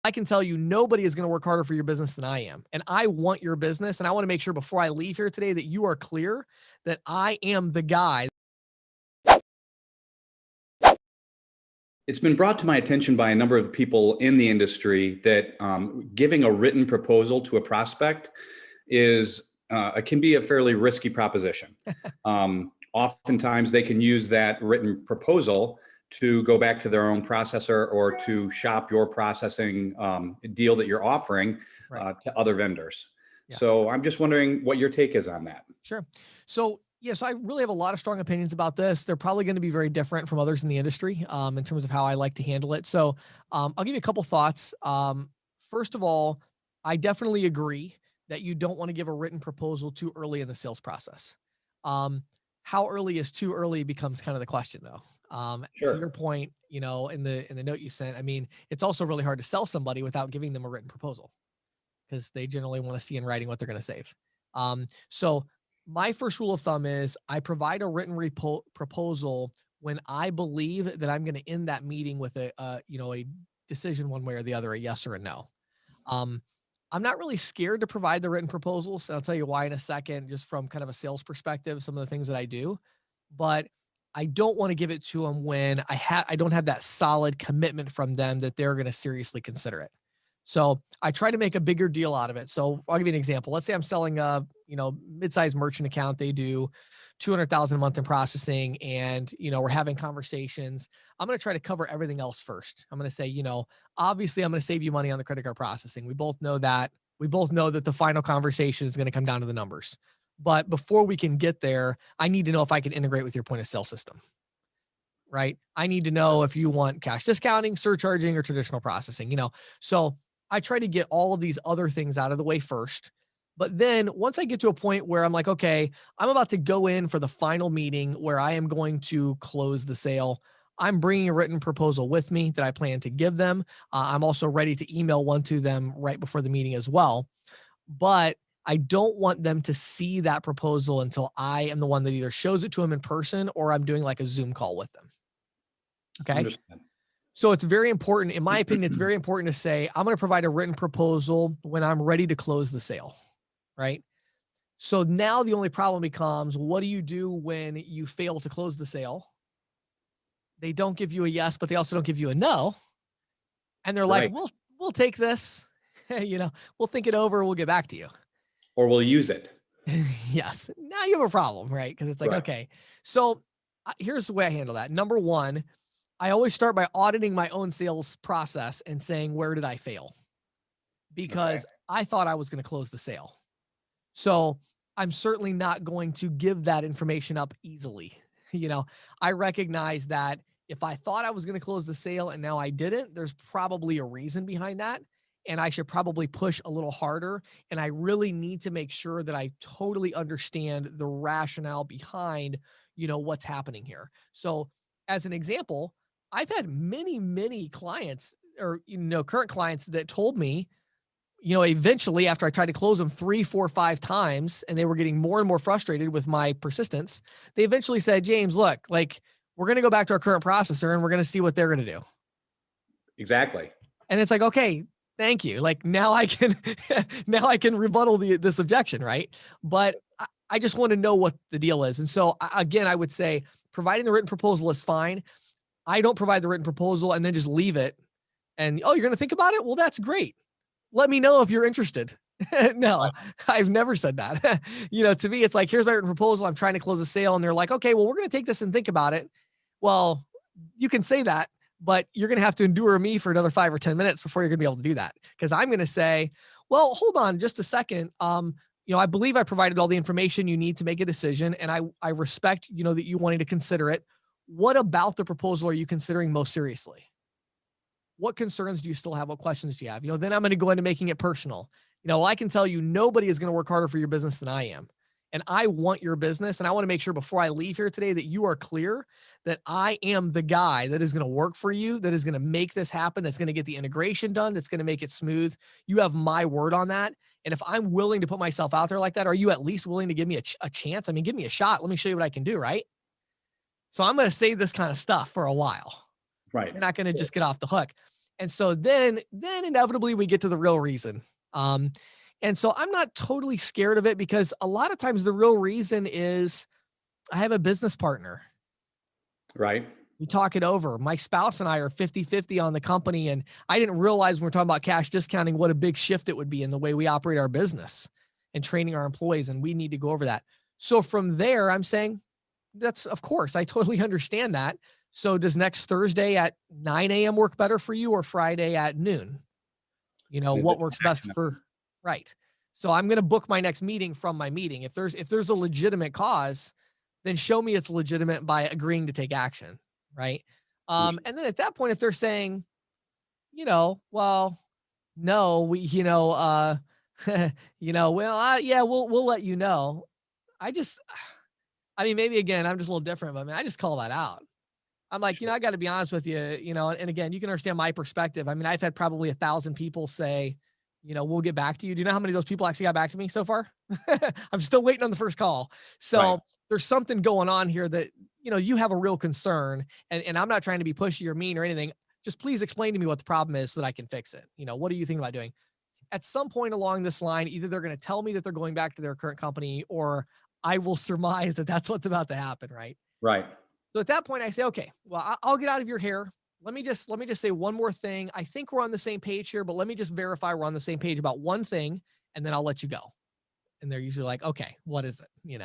I can tell you nobody is going to work harder for your business than I am. And I want your business. And I want to make sure before I leave here today that you are clear that I am the guy. It's been brought to my attention by a number of people in the industry that giving a written proposal to a prospect can be a fairly risky proposition. Oftentimes, they can use that written proposal to go back to their own processor or to shop your processing deal that you're offering to other vendors. Yeah. So I'm just wondering what your take is on that. Sure. So yes, I really have a lot of strong opinions about this. They're probably going to be very different from others in the industry in terms of how I like to handle it. So I'll give you a couple thoughts. First of all, I definitely agree that you don't want to give a written proposal too early in the sales process. How early is too early becomes kind of the question, though. Sure. To your point, in the note you sent, I mean, it's also really hard to sell somebody without giving them a written proposal because they generally want to see in writing what they're going to save. So my first rule of thumb is I provide a written proposal when I believe that I'm going to end that meeting with a decision one way or the other, a yes or a no. I'm not really scared to provide the written proposals. I'll tell you why in a second, just from kind of a sales perspective, some of the things that I do, but I don't want to give it to them when I don't have that solid commitment from them that they're going to seriously consider it. So I try to make a bigger deal out of it. So I'll give you an example. Let's say I'm selling a, mid-sized merchant account. They do 200,000 a month in processing and, we're having conversations. I'm going to try to cover everything else first. I'm going to say, obviously I'm going to save you money on the credit card processing. We both know that. We both know that the final conversation is going to come down to the numbers. But before we can get there, I need to know if I can integrate with your point of sale system, right? I need to know if you want cash discounting, surcharging, or traditional processing, So I try to get all of these other things out of the way first. But then once I get to a point where I'm like, okay, I'm about to go in for the final meeting where I am going to close the sale. I'm bringing a written proposal with me that I plan to give them. I'm also ready to email one to them right before the meeting as well. But I don't want them to see that proposal until I am the one that either shows it to them in person or I'm doing like a Zoom call with them. Okay. Understand. So it's very important, in my opinion, it's very important to say, I'm going to provide a written proposal when I'm ready to close the sale, right? So now the only problem becomes, what do you do when you fail to close the sale? They don't give you a yes, but they also don't give you a no. And they're like, we'll take this, we'll think it over. We'll get back to you. Or we'll use it. Yes. Now you have a problem, right? Because it's like, okay, so here's the way I handle that. Number one, I always start by auditing my own sales process and saying, where did I fail? Because I thought I was going to close the sale. So I'm certainly not going to give that information up easily. I recognize that if I thought I was going to close the sale and now I didn't, there's probably a reason behind that. And I should probably push a little harder. And I really need to make sure that I totally understand the rationale behind, what's happening here. So as an example, I've had many clients or, current clients that told me, eventually after I tried to close them 3, 4, 5 times and they were getting more and more frustrated with my persistence, they eventually said, James, look, like we're going to go back to our current processor and we're going to see what they're going to do. Exactly. And it's like, okay, thank you. Like now I can rebuttal this objection. Right. But I just want to know what the deal is. And so again, I would say providing the written proposal is fine. I don't provide the written proposal and then just leave it. And, you're going to think about it? Well, that's great. Let me know if you're interested. No, I've never said that. To me, it's like, here's my written proposal. I'm trying to close a sale. And they're like, okay, well, we're going to take this and think about it. Well, you can say that, but you're going to have to endure me for another 5 or 10 minutes before you're going to be able to do that. Because I'm going to say, well, hold on just a second. I believe I provided all the information you need to make a decision. And I respect, that you wanting to consider it. What about the proposal are you considering most seriously? What concerns do you still have? What questions do you have? Then I'm going to go into making it personal. I can tell you nobody is going to work harder for your business than I am. And I want your business. And I want to make sure before I leave here today that you are clear that I am the guy that is going to work for you, that is going to make this happen, that's going to get the integration done, that's going to make it smooth. You have my word on that. And if I'm willing to put myself out there like that, are you at least willing to give me a chance? I mean, give me a shot. Let me show you what I can do, right? So I'm going to say this kind of stuff for a while. Right. You're not going to just get off the hook. And so then inevitably we get to the real reason. Um, and so I'm not totally scared of it because a lot of times the real reason is I have a business partner. Right. We talk it over. My spouse and I are 50-50 on the company. And I didn't realize when we're talking about cash discounting, what a big shift it would be in the way we operate our business and training our employees. And we need to go over that. So from there, I'm saying that's, of course, I totally understand that. So does next Thursday at 9 a.m. work better for you or Friday at noon? You know, An what additional works best action. for, right. So I'm going to book my next meeting from my meeting. If there's a legitimate cause, then show me it's legitimate by agreeing to take action. Right. And then at that point, if they're saying, well, no, yeah, we'll let you know. I just, I mean, maybe again, I'm just a little different, but I mean, I just call that out. I'm like, Sure. I got to be honest with you, and again, you can understand my perspective. I mean, I've had probably 1,000 people say, we'll get back to you. Do you know how many of those people actually got back to me so far? I'm still waiting on the first call. Right. So there's something going on here that, you have a real concern, and I'm not trying to be pushy or mean or anything. Just please explain to me what the problem is so that I can fix it. What do you think about doing? At some point along this line, either they're going to tell me that they're going back to their current company, or I will surmise that that's what's about to happen. Right. Right. So at that point, I say, okay, well, I'll get out of your hair. Let me just say one more thing. I think we're on the same page here, but let me just verify we're on the same page about one thing, and then I'll let you go. And they're usually like, okay, what is it?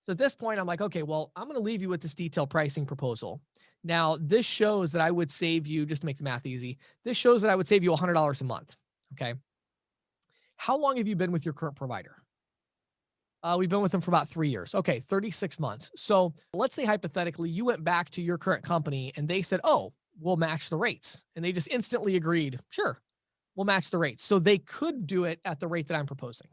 So at this point, I'm like, okay, well, I'm going to leave you with this detailed pricing proposal. Now, this shows that I would save you, just to make the math easy, this shows that I would save you $100 a month. Okay. How long have you been with your current provider? We've been with them for about 3 years. Okay, 36 months. So let's say hypothetically you went back to your current company and they said, oh, we'll match the rates. And they just instantly agreed, sure, we'll match the rates. So they could do it at the rate that I'm proposing.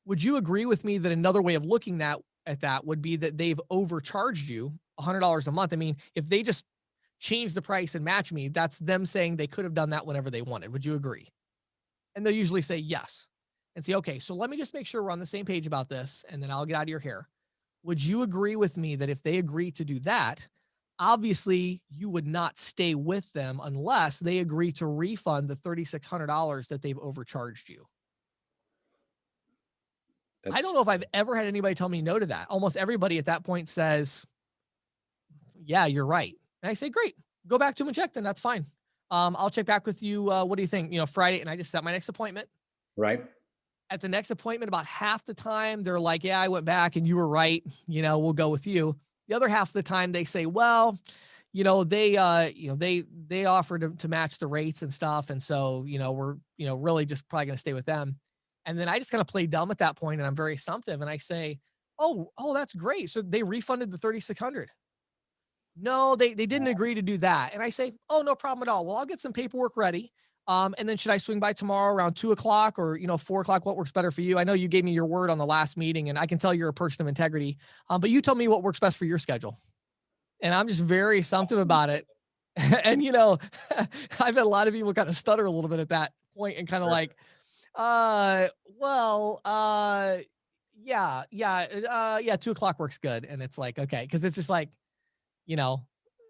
Would you agree with me that another way of looking at that would be that they've overcharged you $100 a month? I mean, if they just change the price and match me, that's them saying they could have done that whenever they wanted. Would you agree? And they'll usually say yes. And say, okay, so let me just make sure we're on the same page about this, and then I'll get out of your hair. Would you agree with me that if they agree to do that, obviously you would not stay with them unless they agree to refund the $3,600 that they've overcharged you? I don't That's know if I've ever had anybody tell me no to that. Almost everybody at that point says, yeah, you're right. And I say, great, go back to them and check then. That's fine. I'll check back with you. What do you think? Friday. And I just set my next appointment. right. At the next appointment, about half the time, they're like, yeah, I went back and you were right. We'll go with you. The other half of the time they say, well, they offered to match the rates and stuff. And so, we're, really just probably going to stay with them. And then I just kind of play dumb at that point, and I'm very assumptive. And I say, oh, that's great. So they refunded the 3,600. No, they didn't agree to do that. And I say, oh, no problem at all. Well, I'll get some paperwork ready. And then should I swing by tomorrow around 2:00 or, 4:00? What works better for you? I know you gave me your word on the last meeting, and I can tell you're a person of integrity. But you tell me what works best for your schedule. And I'm just very assumptive about it. And, I've had a lot of people kind of stutter a little bit at that point and kind of Sure. like, well, yeah, 2:00 works good. And it's like, okay. Cause it's just like, you know,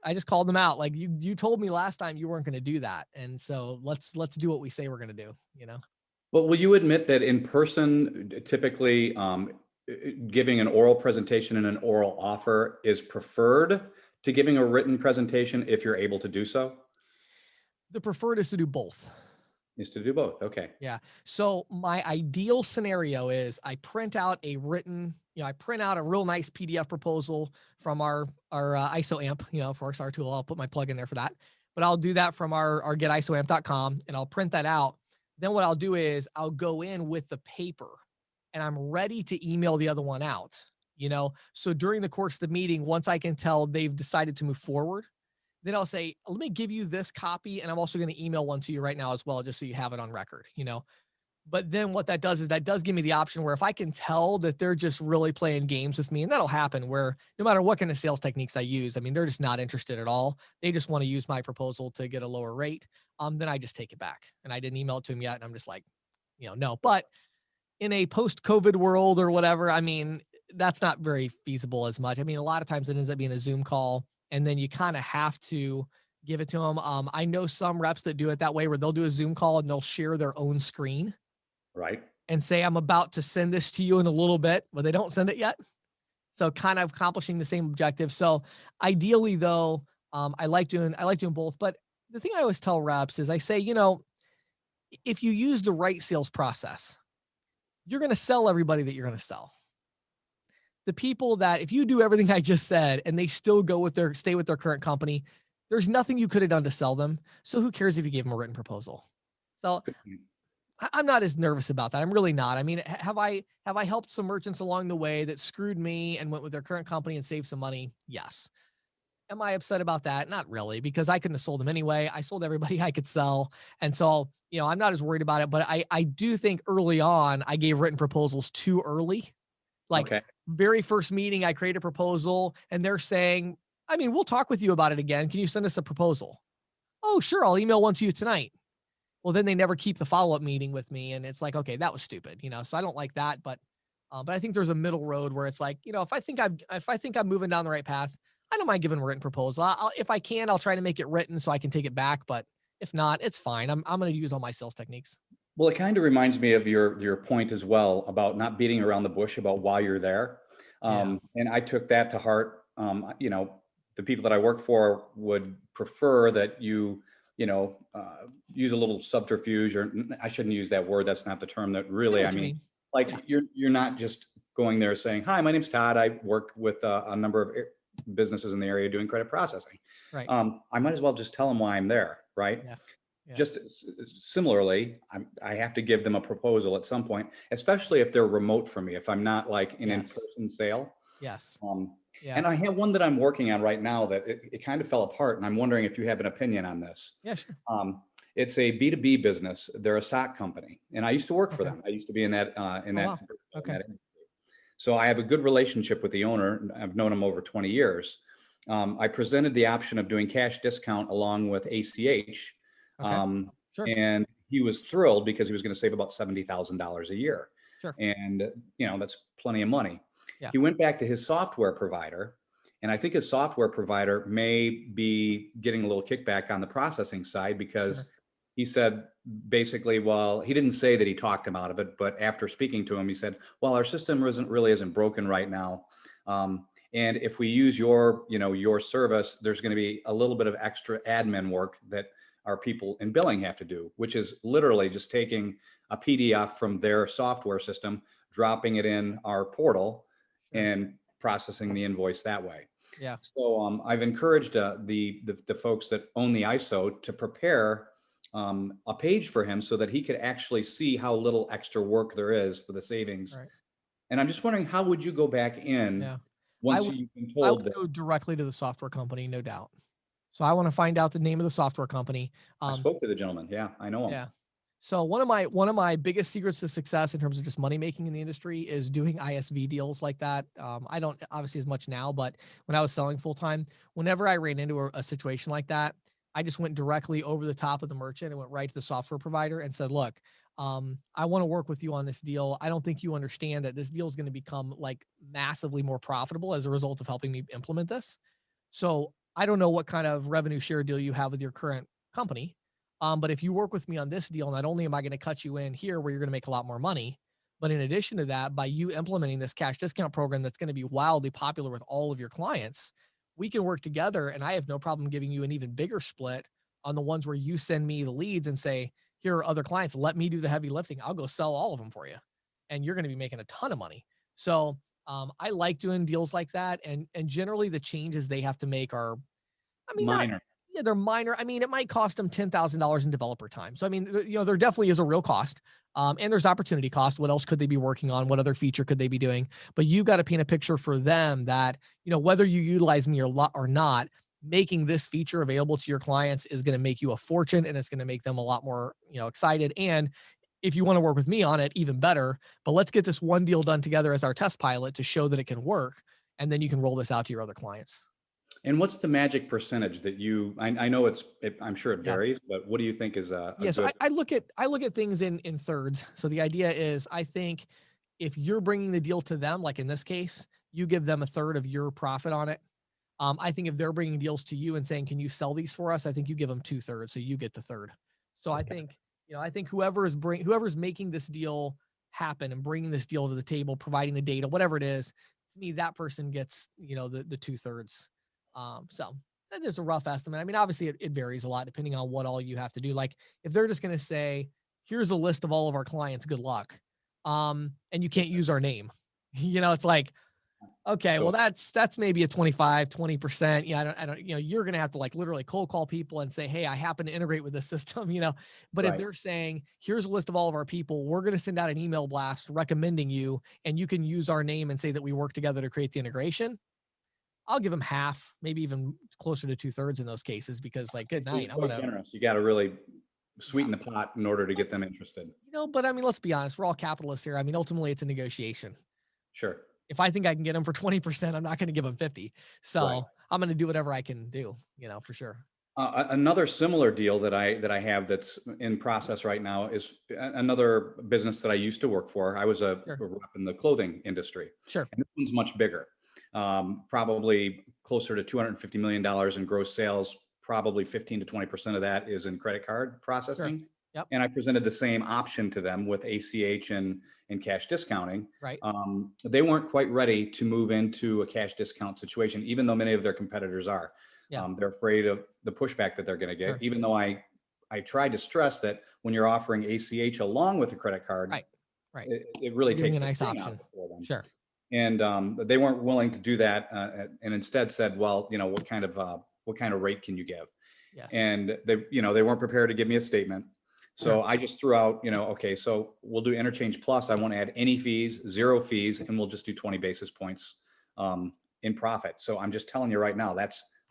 I just called them out. Like you told me last time you weren't going to do that. And so let's do what we say we're going to do. Well, will you admit that in person, typically giving an oral presentation and an oral offer is preferred to giving a written presentation if you're able to do so? The preferred is to do both. Is to do both. Okay. Yeah. So my ideal scenario is I print out a real nice PDF proposal from our ISO amp, for our SAR tool. I'll put my plug in there for that, but I'll do that from our getisoamp.com, and I'll print that out. Then what I'll do is I'll go in with the paper and I'm ready to email the other one out, So during the course of the meeting, once I can tell they've decided to move forward, then I'll say, let me give you this copy. And I'm also going to email one to you right now as well, just so you have it on record, But then what that does is that does give me the option where if I can tell that they're just really playing games with me, and that'll happen where no matter what kind of sales techniques I use, I mean, they're just not interested at all. They just want to use my proposal to get a lower rate. Then I just take it back, and I didn't email it to them yet. And I'm just like, no, but in a post-COVID world or whatever, I mean, that's not very feasible as much. I mean, a lot of times it ends up being a Zoom call, and then you kind of have to give it to them. I know some reps that do it that way where they'll do a Zoom call and they'll share their own screen Right. and say, I'm about to send this to you in a little bit, but they don't send it yet. So kind of accomplishing the same objective. So ideally though, I like doing both. But the thing I always tell reps is I say, if you use the right sales process, you're going to sell everybody that you're going to sell. The people that if you do everything I just said and they still stay with their current company, there's nothing you could have done to sell them. So who cares if you gave them a written proposal? So I'm not as nervous about that. I'm really not. I mean, have I helped some merchants along the way that screwed me and went with their current company and saved some money? Yes. Am I upset about that? Not really, because I couldn't have sold them anyway. I sold everybody I could sell. And so, I'm not as worried about it, but I do think early on I gave written proposals too early. Like Okay. very first meeting, I create a proposal and they're saying, I mean, we'll talk with you about it again. Can you send us a proposal? Oh, sure. I'll email one to you tonight. Well, then they never keep the follow-up meeting with me. And it's like, okay, that was stupid, so I don't like that. But I think there's a middle road where it's like, if I think I'm moving down the right path, I don't mind giving a written proposal. If I can, I'll try to make it written so I can take it back. But if not, it's fine. I'm going to use all my sales techniques. Well, it kind of reminds me of your point as well about not beating around the bush about why you're there. Yeah. And I took that to heart. The people that I work for would prefer that you use a little subterfuge, or I shouldn't use that word. That's not the term that really, I mean, like Yeah. you're not just going there saying, hi, my name's Todd. I work with a number of businesses in the area doing credit processing. Right. I might as well just tell them why I'm there. Right. Yeah. Yeah. Just similarly, I have to give them a proposal at some point, especially if they're remote from me, if I'm not like an in-person sale. Yes. Yeah. And I have one that I'm working on right now that it kind of fell apart. And I'm wondering if you have an opinion on this. Yeah, sure. It's a B2B business. They're a SOC company. And I used to work for them. I used to be in that, Wow. Okay. that industry. So I have a good relationship with the owner. I've known him over 20 years. I presented the option of doing cash discount along with ACH. Okay. Sure. And he was thrilled because he was going to save about $70,000 a year. Sure. And, that's plenty of money. Yeah. He went back to his software provider, and I think his software provider may be getting a little kickback on the processing side because he said basically, well, he didn't say that he talked him out of it, but after speaking to him, he said, well, our system isn't broken right now. And if we use your service, there's going to be a little bit of extra admin work that our people in billing have to do, which is literally just taking a PDF from their software system, dropping it in our portal, and processing the invoice that way. Yeah. So I've encouraged the folks that own the ISO to prepare a page for him so that he could actually see how little extra work there is for the savings. Right. And I'm just wondering, how would you go back in once you've been told? I would go directly to the software company, no doubt. So I want to find out the name of the software company. I spoke to the gentleman. Yeah, I know him. Yeah. So one of my biggest secrets to success in terms of just money making in the industry is doing ISV deals like that. I don't obviously as much now, but when I was selling full time, whenever I ran into a situation like that, I just went directly over the top of the merchant and went right to the software provider and said, look, I want to work with you on this deal. I don't think you understand that this deal is going to become like massively more profitable as a result of helping me implement this. So I don't know what kind of revenue share deal you have with your current company. But if you work with me on this deal, not only am I going to cut you in here where you're going to make a lot more money, but in addition to that, by you implementing this cash discount program that's going to be wildly popular with all of your clients, we can work together and I have no problem giving you an even bigger split on the ones where you send me the leads and say, here are other clients, let me do the heavy lifting. I'll go sell all of them for you. And you're going to be making a ton of money. So I like doing deals like that. And generally the changes they have to make are, minor. They're minor. I mean, it might cost them $10,000 in developer time. So, I mean, there definitely is a real cost. And there's opportunity cost. What else could they be working on? What other feature could they be doing? But you've got to paint a picture for them that, whether you utilize me or not, making this feature available to your clients is going to make you a fortune and it's going to make them a lot more, excited. And if you want to work with me on it, even better. But let's get this one deal done together as our test pilot to show that it can work. And then you can roll this out to your other clients. And what's the magic percentage that I know I'm sure it varies, but what do you think is a good? So I look at things in thirds. So the idea is, I think if you're bringing the deal to them, like in this case, you give them a third of your profit on it. I think if they're bringing deals to you and saying, can you sell these for us? I think you give them 2/3. So you get the third. So I think, I think whoever's making this deal happen and bringing this deal to the table, providing the data, whatever it is, to me, that person gets, the 2/3. So that is a rough estimate. I mean, obviously it varies a lot depending on what all you have to do. Like if they're just going to say, here's a list of all of our clients, good luck. And you can't use our name, it's like, okay, well, that's maybe a 20%. Yeah. I don't, you're going to have to like literally cold call people and say, hey, I happen to integrate with this system, but if they're saying, here's a list of all of our people, we're going to send out an email blast recommending you, and you can use our name and say that we work together to create the integration. I'll give them half, maybe even closer to 2/3 in those cases, because like, good night. I'm generous. You got to really sweeten the pot in order to get them interested. But I mean, let's be honest. We're all capitalists here. I mean, ultimately it's a negotiation. Sure. If I think I can get them for 20%, I'm not going to give them 50. So I'm going to do whatever I can do, for sure. Another similar deal that I have that's in process right now is another business that I used to work for. I was a rep in the clothing industry. Sure. And this one's much bigger, probably closer to $250 million in gross sales. Probably 15 to 20% of that is in credit card processing. Sure. Yep. And I presented the same option to them with ACH and cash discounting. Right. They weren't quite ready to move into a cash discount situation, even though many of their competitors are. Yeah. They're afraid of the pushback that they're going to get, even though I tried to stress that when you're offering ACH along with a credit card, it really takes a nice option for them. Sure. And they weren't willing to do that, and instead said, well, what kind of rate can you give? Yes. And they weren't prepared to give me a statement. So I just threw out, okay, so we'll do interchange plus. I won't add any fees, 0 fees, and we'll just do 20 basis points in profit. So I'm just telling you right now,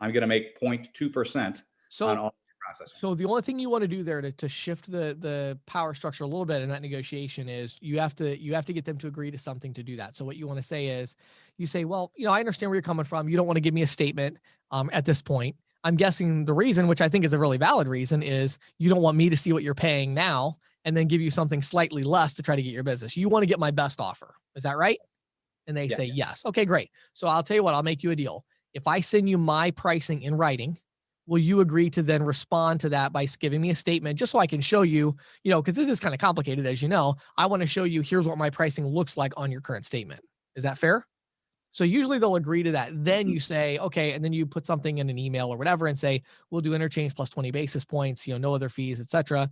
I'm going to make 0.2% on all processing. So the only thing you want to do there to shift the power structure a little bit in that negotiation is you have to get them to agree to something to do that. So what you want to say is, you say, well, I understand where you're coming from. You don't want to give me a statement at this point. I'm guessing the reason, which I think is a really valid reason, is you don't want me to see what you're paying now and then give you something slightly less to try to get your business. You want to get my best offer. Is that right? And they say yes. Okay, great. So I'll tell you what, I'll make you a deal. If I send you my pricing in writing, will you agree to then respond to that by giving me a statement, just so I can show you, because this is kind of complicated, as you know. I want to show you, here's what my pricing looks like on your current statement. Is that fair? So usually they'll agree to that. Then you say, okay, and then you put something in an email or whatever and say, we'll do interchange plus 20 basis points, no other fees, etc.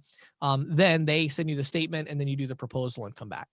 Then they send you the statement, and then you do the proposal and come back.